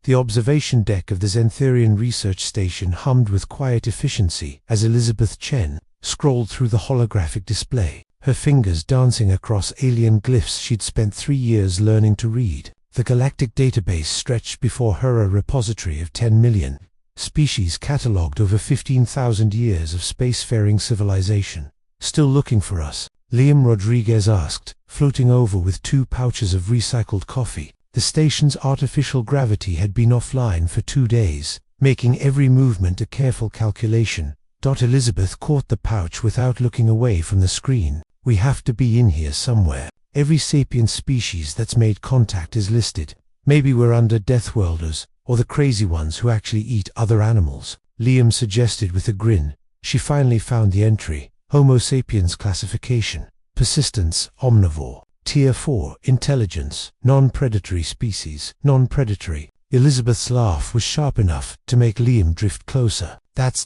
The observation deck of the Xantharian research station hummed with quiet efficiency as Elizabeth Chen scrolled through the holographic display, her fingers dancing across alien glyphs she'd spent 3 years learning to read. The galactic database stretched before her, a repository of 10 million species catalogued over 15,000 years of spacefaring civilization. "Still looking for us?" Liam Rodriguez asked, floating over with 2 pouches of recycled coffee. The station's artificial gravity had been offline for 2 days, making every movement a careful calculation. Elizabeth caught the pouch without looking away from the screen. "We have to be in here somewhere. Every sapient species that's made contact is listed. Maybe we're under Deathworlders, or the crazy ones who actually eat other animals," Liam suggested with a grin. She finally found the entry. Homo sapiens classification. Persistence, omnivore. Tier 4, intelligence, non-predatory species, non-predatory. Elizabeth's laugh was sharp enough to make Liam drift closer. That's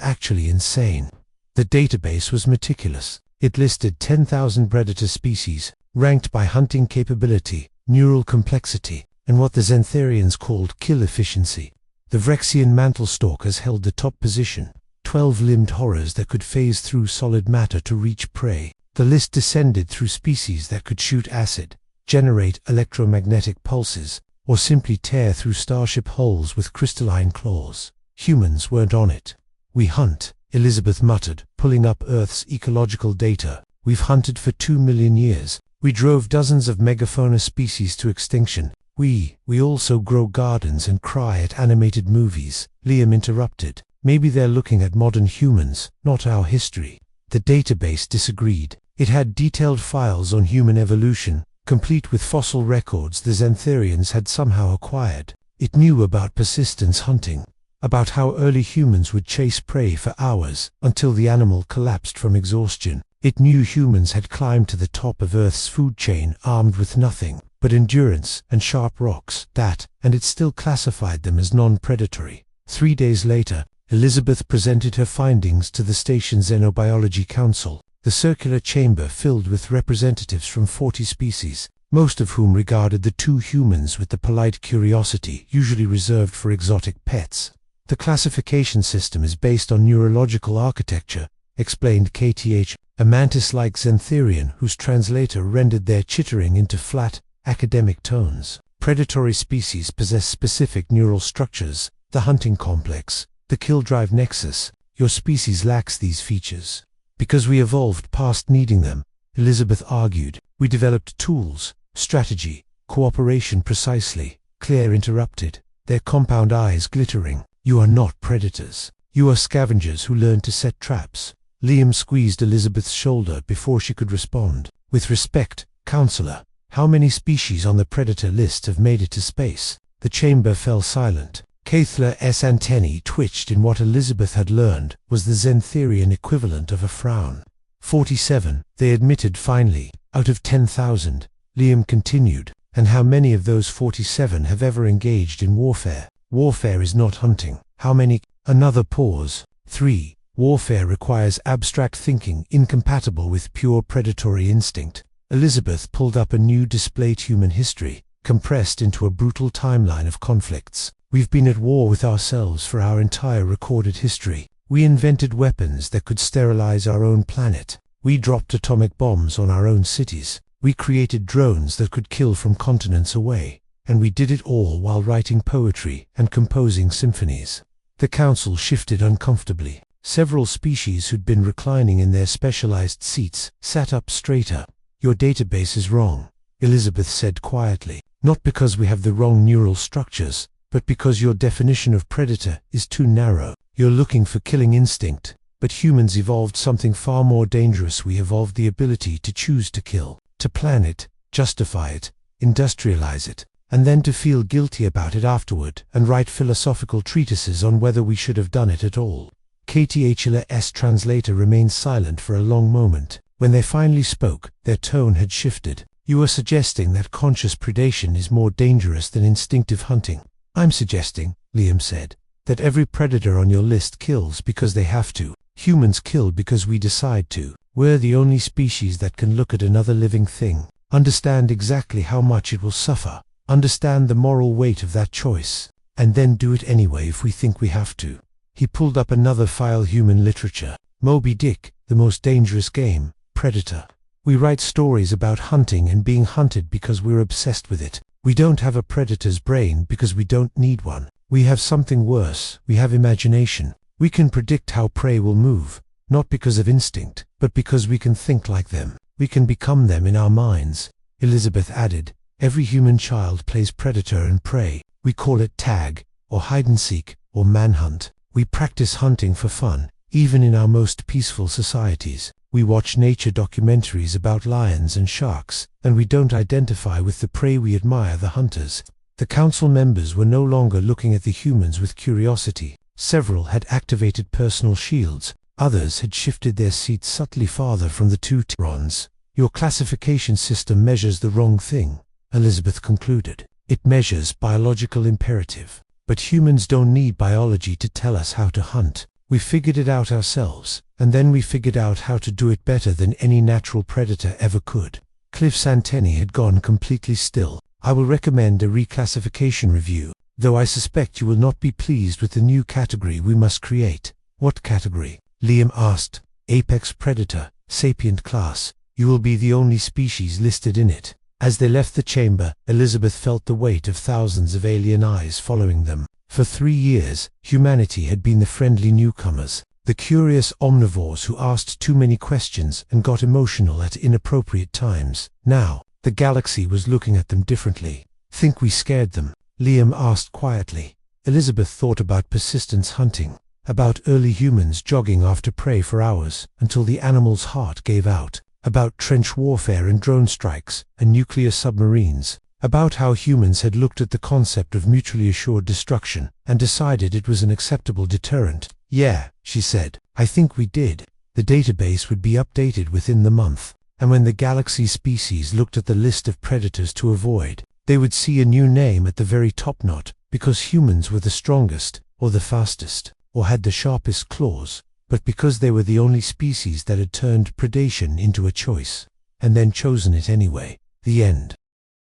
actually insane." The database was meticulous. It listed 10,000 predator species, ranked by hunting capability, neural complexity, and what the Xantharians called kill efficiency. The Vrexian mantlestalkers held the top position, 12-limbed horrors that could phase through solid matter to reach prey. The list descended through species that could shoot acid, generate electromagnetic pulses, or simply tear through starship hulls with crystalline claws. Humans weren't on it. "We hunt," Elizabeth muttered, pulling up Earth's ecological data. "We've hunted for 2 million years. We drove dozens of megafauna species to extinction. We also grow gardens and cry at animated movies," Liam interrupted. "Maybe they're looking at modern humans, not our history." The database disagreed. It had detailed files on human evolution, complete with fossil records the Xantharians had somehow acquired. It knew about persistence hunting, about how early humans would chase prey for hours until the animal collapsed from exhaustion. It knew humans had climbed to the top of Earth's food chain armed with nothing but endurance and sharp rocks, and it still classified them as non-predatory. 3 days later, Elizabeth presented her findings to the station's Xenobiology Council, the circular chamber filled with representatives from 40 species, most of whom regarded the 2 humans with the polite curiosity usually reserved for exotic pets. "The classification system is based on neurological architecture," explained KTH, a mantis-like Xantharian whose translator rendered their chittering into flat, academic tones. "Predatory species possess specific neural structures, the hunting complex, the kill-drive nexus. Your species lacks these features. Because we evolved past needing them," Elizabeth argued. "We developed tools, strategy, cooperation precisely." Claire interrupted, their compound eyes glittering. "You are not predators. You are scavengers who learn to set traps." Liam squeezed Elizabeth's shoulder before she could respond. "With respect, counselor, how many species on the predator list have made it to space?" The chamber fell silent. Caithler's antennae twitched in what Elizabeth had learned was the Xantharian equivalent of a frown. 47, they admitted finally, out of 10,000, Liam continued. "And how many of those 47 have ever engaged in warfare?" "Warfare is not hunting." "How many?" Another pause. 3. "Warfare requires abstract thinking incompatible with pure predatory instinct." Elizabeth pulled up a new displayed human history, compressed into a brutal timeline of conflicts. "We've been at war with ourselves for our entire recorded history. We invented weapons that could sterilize our own planet. We dropped atomic bombs on our own cities. We created drones that could kill from continents away. And we did it all while writing poetry and composing symphonies." The council shifted uncomfortably. Several species who'd been reclining in their specialized seats sat up straighter. "Your database is wrong," Elizabeth said quietly. "Not because we have the wrong neural structures, but because your definition of predator is too narrow. You're looking for killing instinct, but humans evolved something far more dangerous. We evolved the ability to choose to kill, to plan it, justify it, industrialize it, and then to feel guilty about it afterward and write philosophical treatises on whether we should have done it at all." KTHL's translator remained silent for a long moment. When they finally spoke, their tone had shifted. "You are suggesting that conscious predation is more dangerous than instinctive hunting." "I'm suggesting," Liam said, "that every predator on your list kills because they have to. Humans kill because we decide to. We're the only species that can look at another living thing, understand exactly how much it will suffer, understand the moral weight of that choice, and then do it anyway if we think we have to. He pulled up another file: human literature. Moby Dick, the most dangerous game, predator. We write stories about hunting and being hunted because we're obsessed with it. We don't have a predator's brain because we don't need one. We have something worse: we have imagination. We can predict how prey will move, not because of instinct, but because we can think like them. We can become them in our minds. Elizabeth added, every human child plays predator and prey. We call it tag, or hide-and-seek, or manhunt. We practice hunting for fun, even in our most peaceful societies. We watch nature documentaries about lions and sharks, and we don't identify with the prey, we admire the hunters. The council members were no longer looking at the humans with curiosity. Several had activated personal shields. Others had shifted their seats subtly farther from the two Tyrons. Your classification system measures the wrong thing, Elizabeth concluded. It measures biological imperative. But humans don't need biology to tell us how to hunt. We figured it out ourselves, and then we figured out how to do it better than any natural predator ever could. Cliff's antennae had gone completely still. I will recommend a reclassification review, though I suspect you will not be pleased with the new category we must create. What category? Liam asked. Apex Predator, Sapient Class. You will be the only species listed in it. As they left the chamber, Elizabeth felt the weight of thousands of alien eyes following them. For 3 years, humanity had been the friendly newcomers, the curious omnivores who asked too many questions and got emotional at inappropriate times. Now, the galaxy was looking at them differently. Think we scared them? Liam asked quietly. Elizabeth thought about persistence hunting, about early humans jogging after prey for hours until the animal's heart gave out, about trench warfare and drone strikes and nuclear submarines, about how humans had looked at the concept of mutually assured destruction and decided it was an acceptable deterrent. Yeah, she said, I think we did. The database would be updated within the month, and when the galaxy species looked at the list of predators to avoid, they would see a new name at the very top, not because humans were the strongest, or the fastest, or had the sharpest claws, but because they were the only species that had turned predation into a choice, and then chosen it anyway. The end.